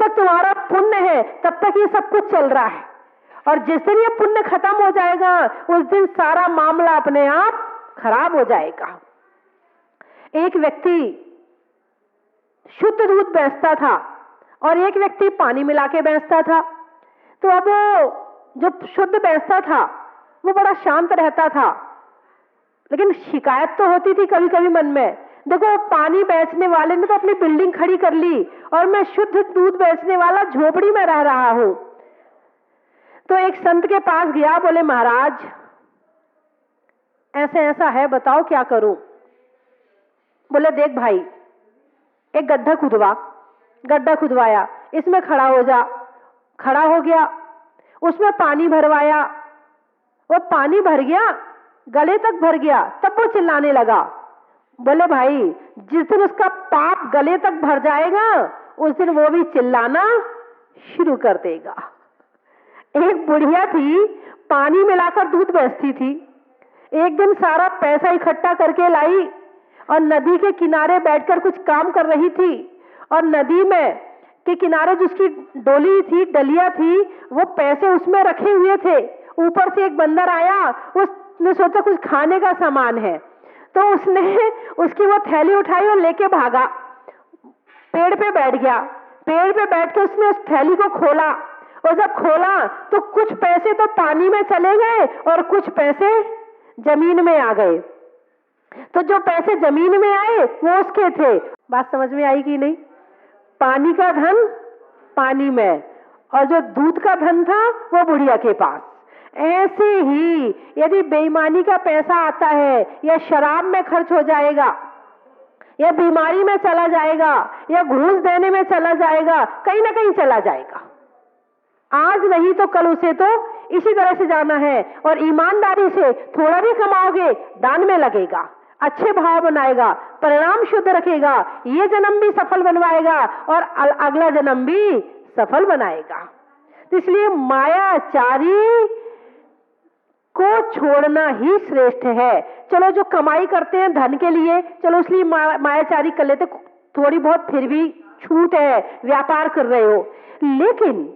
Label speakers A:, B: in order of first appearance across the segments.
A: तक तुम्हारा पुण्य है तब तक ये सब कुछ चल रहा है, और जिस दिन ये पुण्य खत्म हो जाएगा उस दिन सारा मामला अपने आप खराब हो जाएगा। एक व्यक्ति शुद्ध दूध बेचता था और एक व्यक्ति पानी मिला के बेचता था। तो अब जो शुद्ध बेचता था वो बड़ा शांत रहता था, लेकिन शिकायत तो होती थी कभी कभी मन में, देखो पानी बेचने वाले ने तो अपनी बिल्डिंग खड़ी कर ली और मैं शुद्ध दूध बेचने वाला झोपड़ी में रह रहा हूं। तो एक संत के पास गया, बोले महाराज ऐसे ऐसा है, बताओ क्या करूं। बोले देख भाई, एक गड्ढा खुदवा। गड्ढा खुदवाया, इसमें खड़ा हो जा। खड़ा हो गया, उसमें पानी भरवाया, वो पानी भर गया, गले तक भर गया, तब वो चिल्लाने लगा। बोले भाई जिस दिन उसका पाप गले तक भर जाएगा उस दिन वो भी चिल्लाना शुरू कर देगा। एक बुढ़िया थी, पानी मिलाकर दूध बेचती थी। एक दिन सारा पैसा इकट्ठा करके लाई और नदी के किनारे बैठकर कुछ काम कर रही थी, और नदी में के किनारे जिसकी डोली थी, डलिया थी, वो पैसे उसमें रखे हुए थे। ऊपर से एक बंदर आया, उसने सोचा कुछ खाने का सामान है, तो उसने उसकी वो थैली उठाई और लेके भागा, पेड़ पे बैठ गया। पेड़ पे बैठ के उसने उस थैली को खोला, और जब खोला तो कुछ पैसे तो पानी में चले गए और कुछ पैसे जमीन में आ गए। तो जो पैसे जमीन में आए वो उसके थे। बात समझ में आई कि नहीं? पानी का धन पानी में, और जो दूध का धन था वो बुढ़िया के पास। ऐसे ही यदि बेईमानी का पैसा आता है, या शराब में खर्च हो जाएगा, या बीमारी में चला जाएगा, या घूस देने में चला जाएगा, कहीं ना कहीं चला जाएगा। आज नहीं तो कल उसे तो इसी तरह से जाना है। और ईमानदारी से थोड़ा भी कमाओगे दान में लगेगा, अच्छे भाव बनाएगा, परिणाम शुद्ध रखेगा, ये जन्म भी सफल बनवाएगा और अगला जन्म भी सफल बनाएगा। इसलिए मायाचारी को छोड़ना ही श्रेष्ठ है। चलो जो कमाई करते हैं धन के लिए, चलो इसलिए मायाचारी कर लेते, थोड़ी बहुत फिर भी छूट है, व्यापार कर रहे हो। लेकिन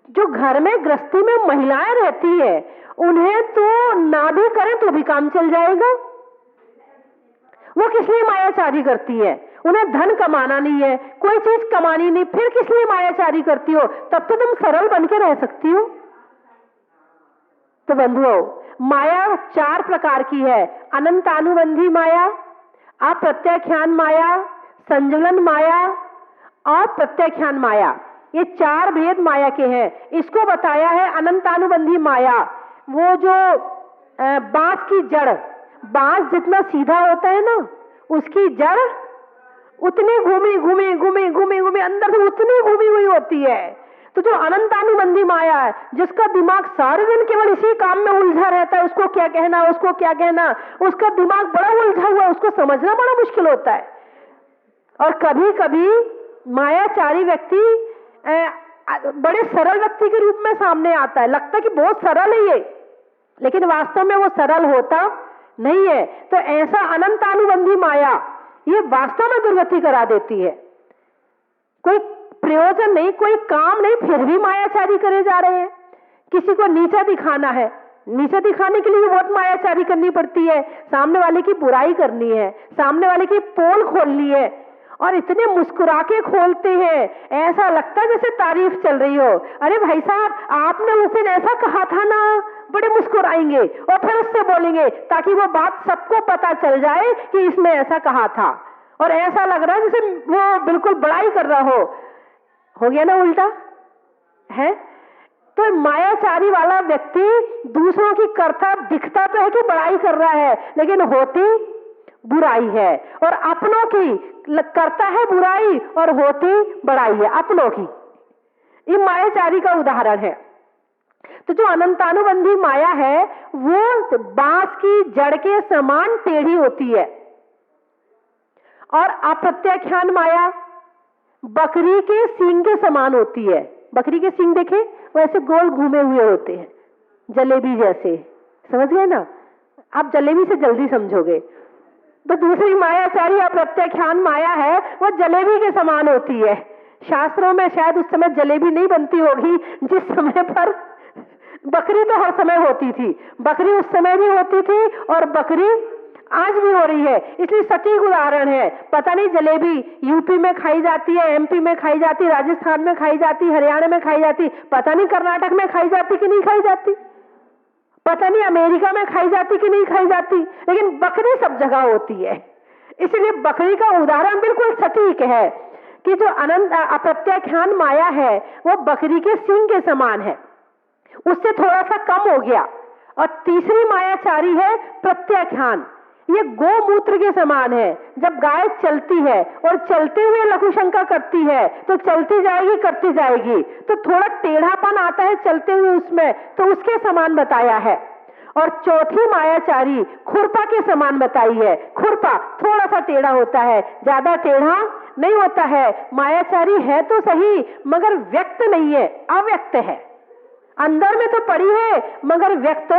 A: जो घर में गृहस्थी में महिलाएं रहती है, उन्हें तो ना भी करें तो भी काम चल जाएगा। वो किस लिए मायाचारी करती है? उन्हें धन कमाना नहीं है, कोई चीज कमानी नहीं, फिर किस लिए मायाचारी करती हो? तब तो तुम सरल बन के रह सकती हो। तो बंधुओं, माया 4 प्रकार की है। अनंतानुबंधी माया, अप्रत्याख्यान माया, संजुलन माया और प्रत्याख्यान माया। ये 4 भेद माया के हैं। इसको बताया है अनंतानुबंधी माया। वो जो बांस की जड़, बांस जितना सीधा होता है ना, उसकी जड़ उतनी घूमी अंदर से उतनी घूमी हुई होती है। तो जो अनंतानुबंधी माया है, जिसका दिमाग सारे दिन केवल इसी काम में उलझा रहता है, उसको क्या कहना, उसको क्या कहना, उसका दिमाग बड़ा उलझा हुआ है, उसको समझना बड़ा मुश्किल होता है। और कभी कभी मायाचारी व्यक्ति बड़े सरल व्यक्ति के रूप में सामने आता है, लगता है कि बहुत सरल है ये, लेकिन वास्तव में वो सरल होता नहीं है। तो ऐसा अनंतानुबंधी माया ये वास्तव में दुर्गति करा देती है। कोई प्रयोजन नहीं, कोई काम नहीं, फिर भी मायाचारी करे जा रहे हैं। किसी को नीचा दिखाना है, नीचा दिखाने के लिए भी बहुत मायाचारी करनी पड़ती है। सामने वाले की बुराई करनी है, सामने वाले की पोल खोलनी है, और इतने मुस्कुरा के खोलते हैं, ऐसा लगता है जैसे तारीफ चल रही हो। अरे भाई साहब, आपने उस दिन ऐसा कहा था ना, बड़े मुस्कुराएंगे और फिर उससे बोलेंगे ताकि वो बात सबको पता चल जाए कि इसने ऐसा कहा था, और ऐसा लग रहा है जैसे वो बिल्कुल बड़ाई कर रहा हो गया ना उल्टा है। तो मायाचारी वाला व्यक्ति दूसरों की करता दिखता तो है कि बड़ाई कर रहा है, लेकिन होती बुराई है, और अपनों की करता है बुराई और होती बड़ाई है अपनों की। ये मायाचारी का उदाहरण है। तो जो अनंतानुबंधी माया है वो बांस की जड़ के समान टेढ़ी होती है, और अप्रत्याख्यान माया बकरी के सींग के समान होती है। बकरी के सींग देखे, वैसे गोल घूमे हुए होते हैं, जलेबी जैसे। समझ गए ना? आप जलेबी से जल्दी समझोगे। तो दूसरी मायाचारी अप्रत्याख्यान माया है, वो जलेबी के समान होती है, शास्त्रों में शायद उस समय जलेबी नहीं बनती होगी जिस समय पर बकरी तो हर समय होती थी, बकरी उस समय भी होती थी और बकरी आज भी हो रही है। इसलिए सटीक उदाहरण है। पता नहीं जलेबी यूपी में खाई जाती है, एमपी में खाई जाती, राजस्थान में खाई जाती, हरियाणा में खाई जाती, पता नहीं कर्नाटक में खाई जाती कि नहीं खाई जाती, पता नहीं अमेरिका में खाई जाती कि नहीं खाई जाती, लेकिन बकरी सब जगह होती है। इसलिए बकरी का उदाहरण बिल्कुल सटीक है कि जो अनंत अप्रत्याख्यान माया है वो बकरी के सींग के समान है, उससे थोड़ा सा कम हो गया। और तीसरी मायाचारी है प्रत्याख्यान, ये गोमूत्र के समान है। जब गाय चलती है और चलते हुए लघुशंका करती है तो चलती जाएगी, करती जाएगी, तो थोड़ा टेढ़ापन आता है चलते हुए उसमें, तो उसके समान बताया है। और चौथी मायाचारी खुरपा के समान बताई है। खुरपा थोड़ा सा टेढ़ा होता है, ज्यादा टेढ़ा नहीं होता है। मायाचारी है तो सही मगर व्यक्त नहीं है, अव्यक्त है। अंदर में तो पड़ी है मगर व्यक्त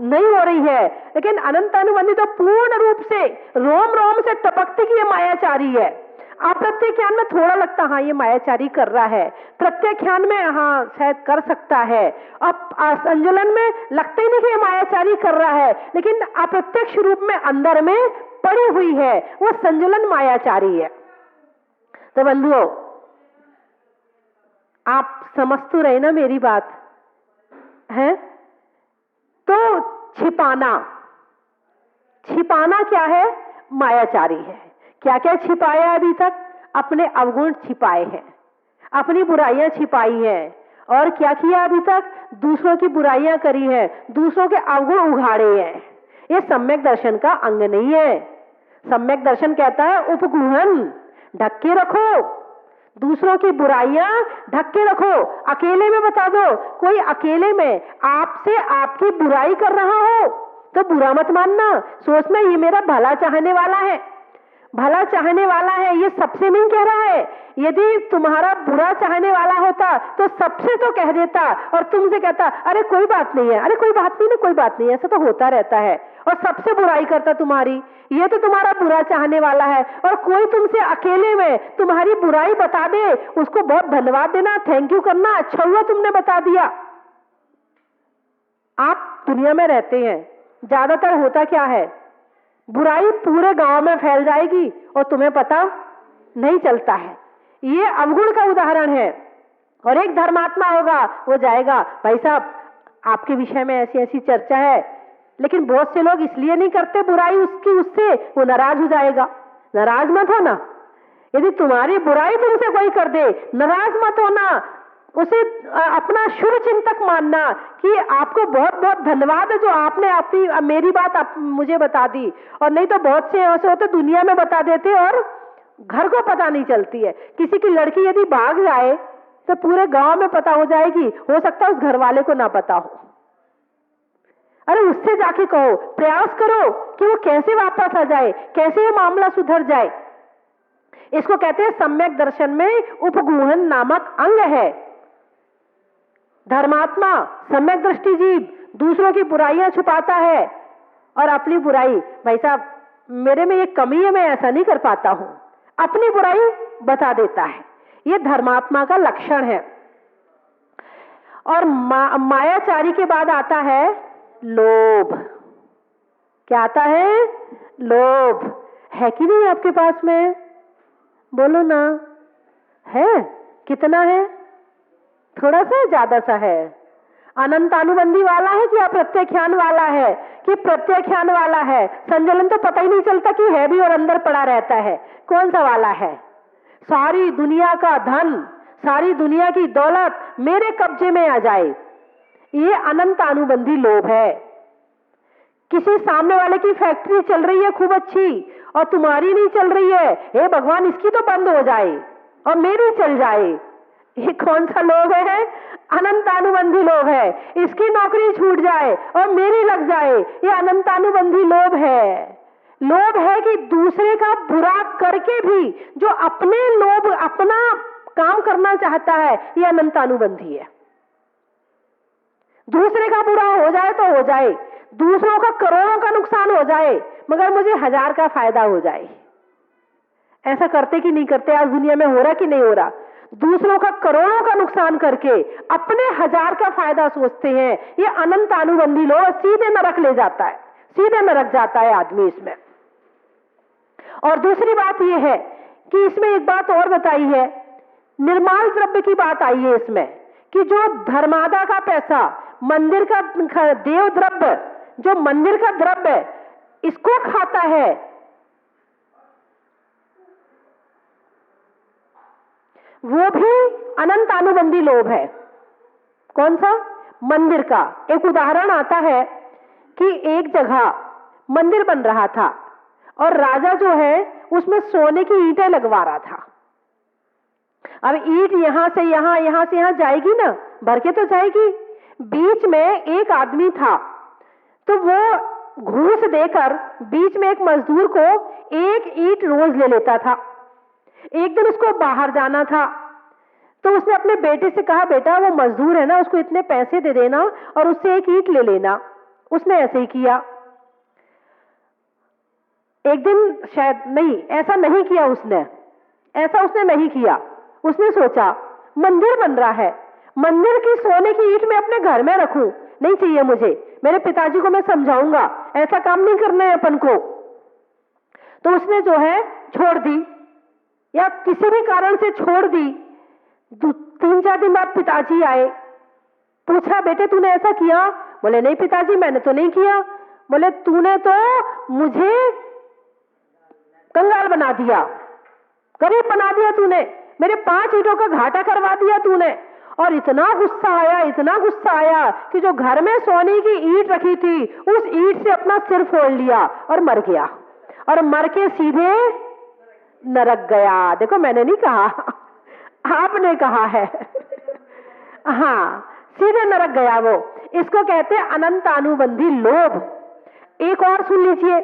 A: नहीं हो रही है। लेकिन अनंत अनुबंधी तो पूर्ण रूप से रोम रोम से टपकती की ये मायाचारी है। अप्रत्याख्यान में थोड़ा लगता हाँ ये मायाचारी कर रहा है, प्रत्याख्यान में हाँ शायद कर सकता है, अब संजुलन में लगता ही नहीं कि ये मायाचारी कर रहा है, लेकिन अप्रत्यक्ष रूप में अंदर में पड़ी हुई है, वो संजुलन मायाचारी है। तो बंधुओं, आप समझ तो रहे ना मेरी बात है? तो छिपाना क्या है? मायाचारी है। क्या क्या छिपाया अभी तक? अपने अवगुण छिपाए हैं, अपनी बुराइयां छिपाई हैं, और क्या किया अभी तक? दूसरों की बुराइयां करी है, दूसरों के अवगुण उघाड़े हैं। ये सम्यक दर्शन का अंग नहीं है। सम्यक दर्शन कहता है उपगुहन, ढक के रखो, दूसरों की बुराइयां ढक के रखो। अकेले में बता दो, कोई अकेले में आपसे आपकी बुराई कर रहा हो तो बुरा मत मानना, सोचना ये मेरा भला चाहने वाला है, भला चाहने वाला है, ये सबसे नहीं कह रहा है। यदि तुम्हारा बुरा चाहने वाला होता तो सबसे तो कह देता और तुमसे कहता अरे कोई बात नहीं है, अरे कोई बात नहीं ना, कोई बात नहीं, ऐसा तो होता रहता है, और सबसे बुराई करता तुम्हारी। ये तो तुम्हारा बुरा चाहने वाला है, और कोई तुमसे अकेले में तुम्हारी बुराई बता दे, उसको बहुत धन्यवाद देना, थैंक यू करना, अच्छा हुआ तुमने बता दिया। आप दुनिया में रहते हैं, ज्यादातर होता क्या है? बुराई पूरे गांव में फैल जाएगी और तुम्हें पता नहीं चलता है। ये अवगुण का उदाहरण है। और एक धर्मात्मा होगा, वो जाएगा भाई साहब आपके विषय में ऐसी ऐसी चर्चा है, लेकिन बहुत से लोग इसलिए नहीं करते बुराई उसकी, उससे वो नाराज हो जाएगा। नाराज मत होना, यदि तुम्हारी बुराई तुमसे कोई कर दे, नाराज मत होना, उसे अपना शुभ चिंतक मानना कि आपको बहुत बहुत धन्यवाद है जो आपने अपनी मेरी बात आप मुझे बता दी। और नहीं तो बहुत से ऐसे होते दुनिया में बता देते और घर को पता नहीं चलती है। किसी की लड़की यदि भाग जाए तो पूरे गांव में पता हो जाएगी, हो सकता है उस घर वाले को ना पता हो। अरे उससे जाके कहो, प्रयास करो कि वो कैसे वापस आ जाए, कैसे ये मामला सुधर जाए। इसको कहते हैं सम्यक दर्शन में उपगुहन नामक अंग है। धर्मात्मा सम्यक दृष्टि जीव दूसरों की बुराइयां छुपाता है और अपनी बुराई, भाई साहब मेरे में ये कमी है, मैं ऐसा नहीं कर पाता हूं, अपनी बुराई बता देता है। ये धर्मात्मा का लक्षण है। और मायाचारी के बाद आता है लोभ। क्या आता है? लोभ। है कि नहीं आपके पास में? बोलो ना, है? कितना है? थोड़ा सा, ज्यादा सा है? अनंत अनुबंधी वाला है कि अप्रत्याख्यान वाला है? कि प्रत्याख्यान वाला है? संजलन तो पता ही नहीं चलता कि है भी और अंदर पड़ा रहता है। कौन सा वाला है? सारी दुनिया का धन, सारी दुनिया की दौलत मेरे कब्जे में आ जाए, ये अनंत अनुबंधी लोभ है। किसी सामने वाले की फैक्ट्री चल रही है खूब अच्छी और तुम्हारी नहीं चल रही है, हे भगवान इसकी तो बंद हो जाए और मेरी चल जाए। ये कौन सा लोभ है? अनंत अनुबंधी लोभ है। इसकी नौकरी छूट जाए और मेरी लग जाए, ये अनंत अनुबंधी लोभ है। लोभ है कि दूसरे का बुरा करके भी जो अपने लोभ अपना काम करना चाहता है, ये अनंत अनुबंधी है। दूसरे का बुरा हो जाए तो हो जाए, दूसरों का करोड़ों का नुकसान हो जाए मगर मुझे 1000 का फायदा हो जाए। ऐसा करते कि नहीं करते? आज दुनिया में हो रहा कि नहीं हो रहा? दूसरों का करोड़ों का नुकसान करके अपने 1000 का फायदा सोचते हैं। ये अनंत अनुबंधी लोग, सीधे नरक ले जाता है, सीधे नरक जाता है आदमी इसमें। और दूसरी बात यह है कि इसमें एक बात और बताई है, निर्माल द्रव्य की बात आई है इसमें, कि जो धर्मादा का पैसा, मंदिर का देव द्रव्य, जो मंदिर का द्रव्य इसको खाता है, वो भी अनंत अनुबंधी लोभ है। कौन सा? मंदिर का। एक उदाहरण आता है कि एक जगह मंदिर बन रहा था और राजा जो है उसमें सोने की ईंटें लगवा रहा था। अब ईंट यहां से यहां जाएगी ना, भर के तो जाएगी। बीच में एक आदमी था, तो वो घूस देकर बीच में एक मजदूर को एक ईंट रोज ले लेता था। एक दिन उसको बाहर जाना था, तो उसने अपने बेटे से कहा, बेटा वो मजदूर है ना, उसको इतने पैसे दे देना और उससे एक ईंट ले लेना। उसने ऐसे ही किया। एक दिन शायद नहीं, ऐसा नहीं किया उसने, ऐसा उसने नहीं किया। उसने सोचा मंदिर बन रहा है, मंदिर की सोने की ईंट मैं अपने घर में रखूं, नहीं चाहिए मुझे, मेरे पिताजी को मैं समझाऊंगा, ऐसा काम नहीं करना है अपन को। तो उसने जो है छोड़ दी, या किसी भी कारण से छोड़ दी। 3-4 दिन बाद पिताजी आए, पूछा, बेटे तूने ऐसा किया? बोले नहीं पिताजी, मैंने तो नहीं किया। बोले तूने तो मुझे कंगाल बना दिया, गरीब बना दिया तूने, मेरे 5 ईंटों का घाटा करवा दिया तूने। और इतना गुस्सा आया, इतना गुस्सा आया कि जो घर में सोने की ईंट रखी थी, उस ईंट से अपना सिर फोड़ लिया और मर गया। और मर के सीधे नरक गया। देखो मैंने नहीं कहा, आपने कहा है। हाँ, सीधे नरक गया वो। इसको कहते हैं अनंत अनुबंधी लोभ। एक और सुन लीजिए,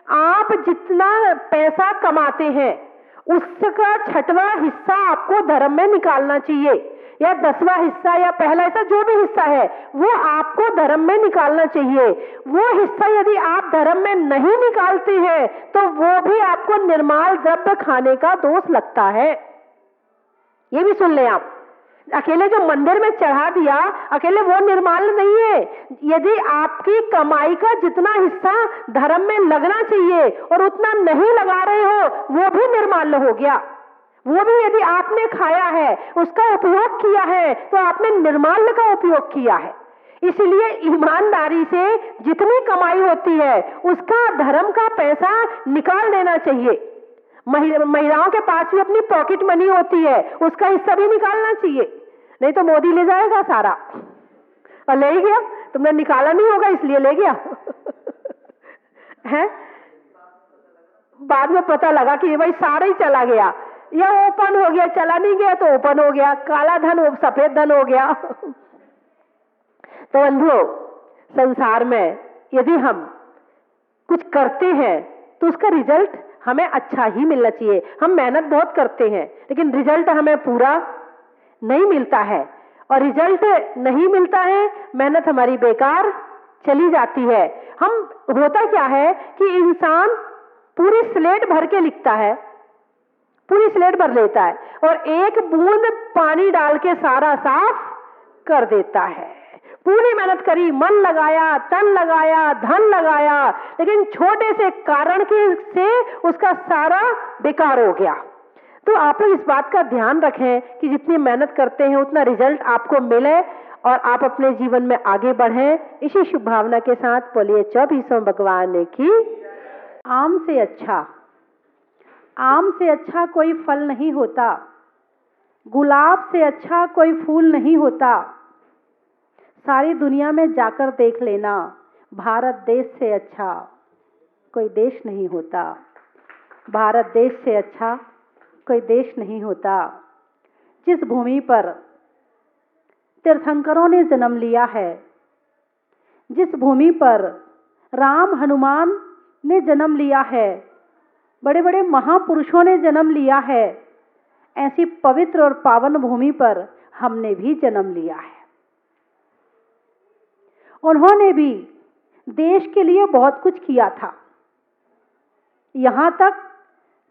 A: आप जितना पैसा कमाते हैं उसका 6वां हिस्सा आपको धर्म में निकालना चाहिए, या 10वां हिस्सा या पहला हिस्सा, जो भी हिस्सा है वो आपको धर्म में निकालना चाहिए। वो हिस्सा यदि आप धर्म में नहीं निकालते हैं तो वो भी आपको निर्माल द्रव्य खाने का दोष लगता है। ये भी सुन लें आप। अकेले जो मंदिर में चढ़ा दिया, अकेले वो निर्माल नहीं है। यदि आपकी कमाई का जितना हिस्सा धर्म में लगना चाहिए और उतना नहीं लगा रहे हो, वो भी निर्माल्य हो गया। वो भी यदि आपने खाया है, उसका उपयोग किया है, तो आपने निर्माल्य का उपयोग किया है। इसलिए ईमानदारी से जितनी कमाई होती है उसका धर्म का पैसा निकाल देना चाहिए। महिलाओं के पास भी अपनी पॉकेट मनी होती है, उसका हिस्सा भी निकालना चाहिए, नहीं तो मोदी ले जाएगा सारा। और ले ही गया, तुमने निकाला नहीं होगा इसलिए ले गया। है, बाद में पता लगा कि भाई सारा ही चला गया, या ओपन हो गया, चला नहीं गया तो ओपन हो गया, काला धन सफेद धन हो गया। तो बंधुओं, संसार में यदि हम कुछ करते हैं तो उसका रिजल्ट हमें अच्छा ही मिलना चाहिए। हम मेहनत बहुत करते हैं लेकिन रिजल्ट हमें पूरा नहीं मिलता है, और रिजल्ट नहीं मिलता है, मेहनत हमारी बेकार चली जाती है। होता क्या है कि इंसान पूरी स्लेट भर के लिखता है, पूरी स्लेट भर लेता है, और एक बूंद पानी डाल के सारा साफ कर देता है। पूरी मेहनत करी, मन लगाया, तन लगाया, धन लगाया, लेकिन छोटे से कारण से उसका सारा बेकार हो गया। तो आप लोग इस बात का ध्यान रखें कि जितनी मेहनत करते हैं उतना रिजल्ट आपको मिले और आप अपने जीवन में आगे बढ़ें। इसी शुभ भावना के साथ बोलिए 24वें भगवान की। आम से अच्छा कोई फल नहीं होता, गुलाब से अच्छा कोई फूल नहीं होता। सारी दुनिया में जाकर देख लेना, भारत देश से अच्छा कोई देश नहीं होता। भारत देश से अच्छा कोई देश नहीं होता। जिस भूमि पर तीर्थंकरों ने जन्म लिया है, जिस भूमि पर राम हनुमान ने जन्म लिया है, बड़े बड़े महापुरुषों ने जन्म लिया है, ऐसी पवित्र और पावन भूमि पर हमने भी जन्म लिया है। उन्होंने भी देश के लिए बहुत कुछ किया था, यहां तक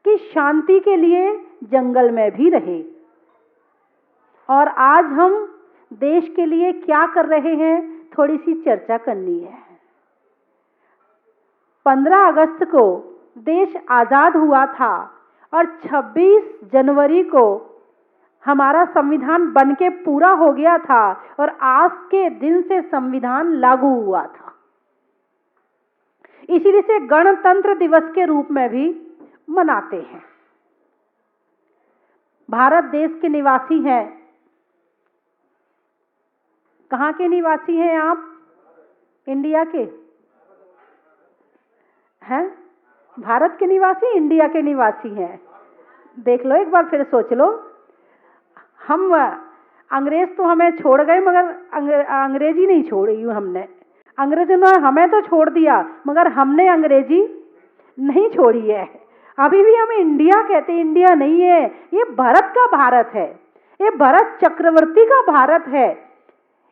A: कि शांति के लिए जंगल में भी रहे। और आज हम देश के लिए क्या कर रहे हैं, थोड़ी सी चर्चा करनी है। 15 अगस्त को देश आजाद हुआ था और 26 जनवरी को हमारा संविधान बनके पूरा हो गया था और आज के दिन से संविधान लागू हुआ था। इसीलिए से गणतंत्र दिवस के रूप में भी मनाते हैं। भारत देश के निवासी हैं। कहाँ के निवासी हैं आप? इंडिया के हैं? भारत के निवासी, इंडिया के निवासी हैं। देख लो, एक बार फिर सोच लो। हम अंग्रेज तो हमें छोड़ गए, मगर अंग्रेजी नहीं छोड़ी हमने। अंग्रेजों ने हमें तो छोड़ दिया, मगर हमने अंग्रेजी नहीं छोड़ी है। अभी भी हम इंडिया कहते हैं, इंडिया नहीं है। ये भारत का भारत है, ये भरत चक्रवर्ती का भारत है।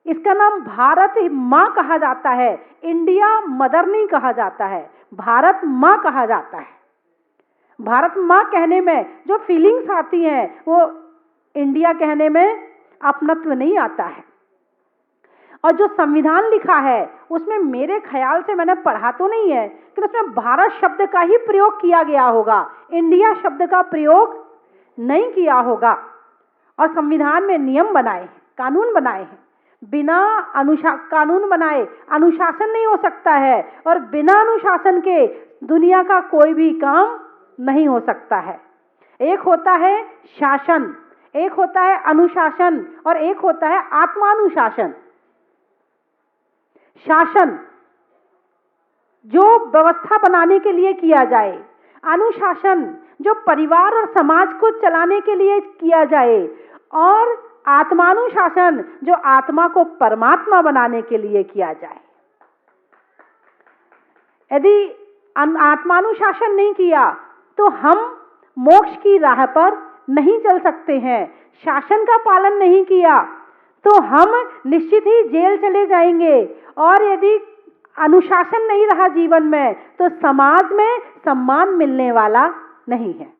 A: इसका नाम भारत माँ कहा जाता है, इंडिया मदर नहीं कहा जाता है, भारत माँ कहा जाता है। भारत माँ कहने में जो फीलिंग्स आती हैं वो इंडिया कहने में अपनत्व नहीं आता है। और जो संविधान लिखा है उसमें मेरे ख्याल से, मैंने पढ़ा तो नहीं है, कि उसमें भारत शब्द का ही प्रयोग किया गया होगा, इंडिया शब्द का प्रयोग नहीं किया होगा। और संविधान में नियम बनाए हैं, कानून बनाए हैं। बिना कानून बनाए अनुशासन नहीं हो सकता है, और बिना अनुशासन के दुनिया का कोई भी काम नहीं हो सकता है। एक होता है शासन, एक होता है अनुशासन, और एक होता है आत्मानुशासन। शासन जो व्यवस्था बनाने के लिए किया जाए, अनुशासन जो परिवार और समाज को चलाने के लिए किया जाए, और आत्मानुशासन जो आत्मा को परमात्मा बनाने के लिए किया जाए। यदि आत्मानुशासन नहीं किया तो हम मोक्ष की राह पर नहीं चल सकते हैं। शासन का पालन नहीं किया तो हम निश्चित ही जेल चले जाएंगे, और यदि अनुशासन नहीं रहा जीवन में तो समाज में सम्मान मिलने वाला नहीं है।